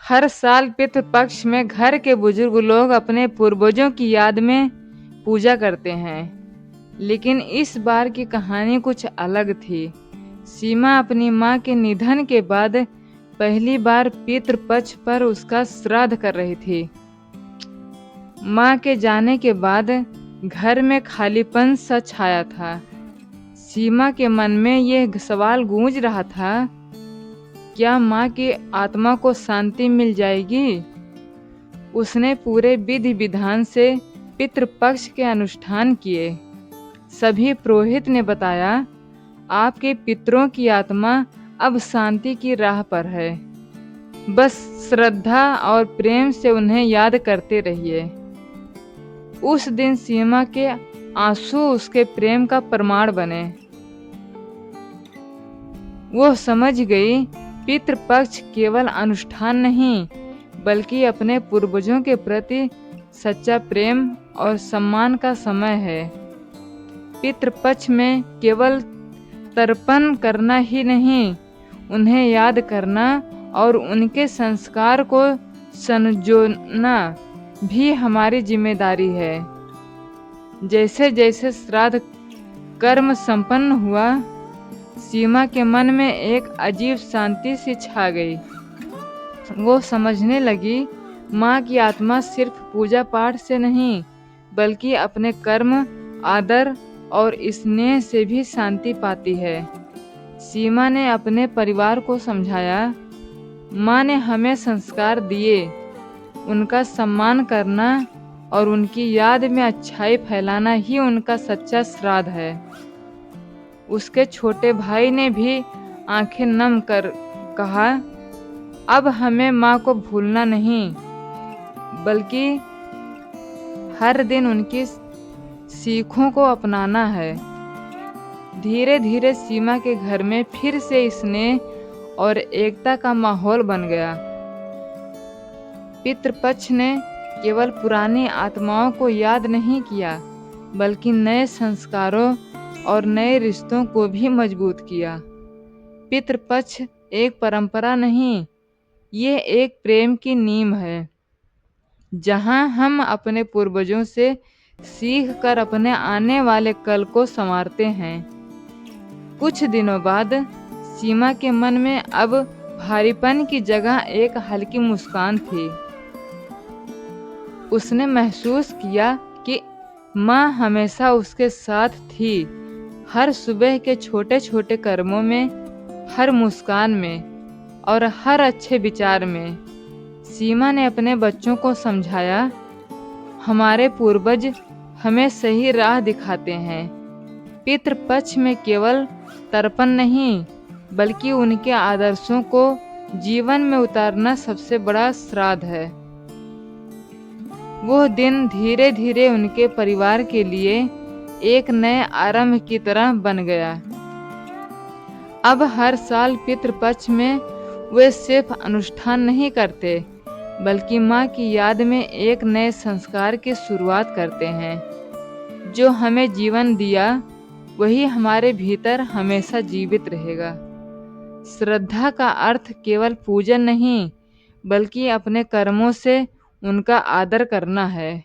हर साल पितृपक्ष में घर के बुजुर्ग लोग अपने पूर्वजों की याद में पूजा करते हैं, लेकिन इस बार की कहानी कुछ अलग थी। सीमा अपनी माँ के निधन के बाद पहली बार पितृपक्ष पर उसका श्राद्ध कर रही थी। माँ के जाने के बाद घर में खालीपन सा छाया था। सीमा के मन में यह सवाल गूंज रहा था, क्या माँ की आत्मा को शांति मिल जाएगी? उसने पूरे विधि विधान से पितृपक्ष के अनुष्ठान किए। सभी पुरोहित ने बताया, आपके पितरों की आत्मा अब शांति की राह पर है। बस श्रद्धा और प्रेम से उन्हें याद करते रहिए। उस दिन सीमा के आंसू उसके प्रेम का प्रमाण बने। वो समझ गई, पितृपक्ष केवल अनुष्ठान नहीं, बल्कि अपने पूर्वजों के प्रति सच्चा प्रेम और सम्मान का समय है। पितृपक्ष में केवल तर्पण करना ही नहीं, उन्हें याद करना और उनके संस्कार को संजोना भी हमारी जिम्मेदारी है। जैसे जैसे श्राद्ध कर्म संपन्न हुआ, सीमा के मन में एक अजीब शांति सी छा गई। वो समझने लगी, माँ की आत्मा सिर्फ पूजा पाठ से नहीं, बल्कि अपने कर्म, आदर और स्नेह से भी शांति पाती है। सीमा ने अपने परिवार को समझाया, माँ ने हमें संस्कार दिए, उनका सम्मान करना और उनकी याद में अच्छाई फैलाना ही उनका सच्चा श्राद्ध है। उसके छोटे भाई ने भी आंखें नम कर कहा, अब हमें माँ को भूलना नहीं, बल्कि हर दिन उनकी सीखों को अपनाना है। धीरे धीरे सीमा के घर में फिर से स्नेह और एकता का माहौल बन गया। पितृपक्ष ने केवल पुरानी आत्माओं को याद नहीं किया, बल्कि नए संस्कारों और नए रिश्तों को भी मजबूत किया। पितृपक्ष एक परंपरा नहीं, ये एक प्रेम की नींव है, जहां हम अपने पूर्वजों से सीख कर अपने आने वाले कल को संवारते हैं। कुछ दिनों बाद सीमा के मन में अब भारीपन की जगह एक हल्की मुस्कान थी। उसने महसूस किया कि माँ हमेशा उसके साथ थी, हर सुबह के छोटे छोटे कर्मों में, हर मुस्कान में और हर अच्छे विचार में। सीमा ने अपने बच्चों को समझाया, हमारे पूर्वज हमें सही राह दिखाते हैं। पितृपक्ष में केवल तर्पण नहीं, बल्कि उनके आदर्शों को जीवन में उतारना सबसे बड़ा श्राद्ध है। वह दिन धीरे धीरे उनके परिवार के लिए एक नए आरंभ की तरह बन गया। अब हर साल पितृपक्ष में वे सिर्फ अनुष्ठान नहीं करते, बल्कि माँ की याद में एक नए संस्कार की शुरुआत करते हैं। जो हमें जीवन दिया, वही हमारे भीतर हमेशा जीवित रहेगा। श्रद्धा का अर्थ केवल पूजन नहीं, बल्कि अपने कर्मों से उनका आदर करना है।